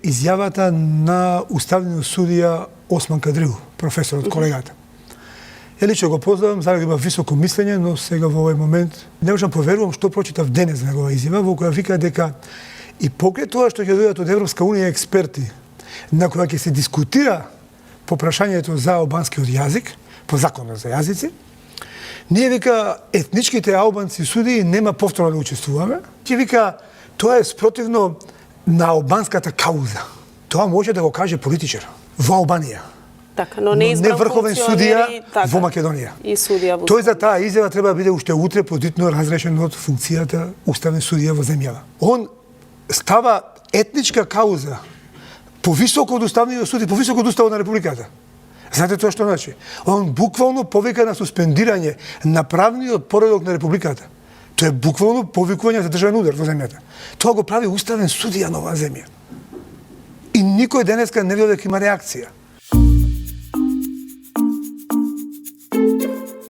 Изјавата на уставниот судија Осман Кадрил, професор од колегата. Ја лично го познавам, знам дека има високо мислење, но сега во овој момент не можам поверувам што прочитав денес негова изјава, во која вика дека и покрај тоа што ќе дојдат од Европска унија експерти, на која ќе се дискутира по прашањето за албанскиот јазик, по законот за јазици, ние вика етничките албанци судии нема повторно да учествуваме. Ќе вика тоа е спротивно на албанската кауза. Тоа може да го каже политичар во Албанија. Така, но не врховен судија во Македонија. И судија во Тој за таа изјава треба да биде уште утре подитно разрешен од функцијата уставен судија во земјава. Он става етничка кауза повисоко од уставниот суд и повисоко од уставот на републиката. Знаете тоа што значи? Он буквално повика на суспендирање на правниот поредок на републиката. Тоа е буквално повикување за државен удар во земјата. Тоа го прави уставен судија на оваа земја. И никој денеска не видел дека има реакција.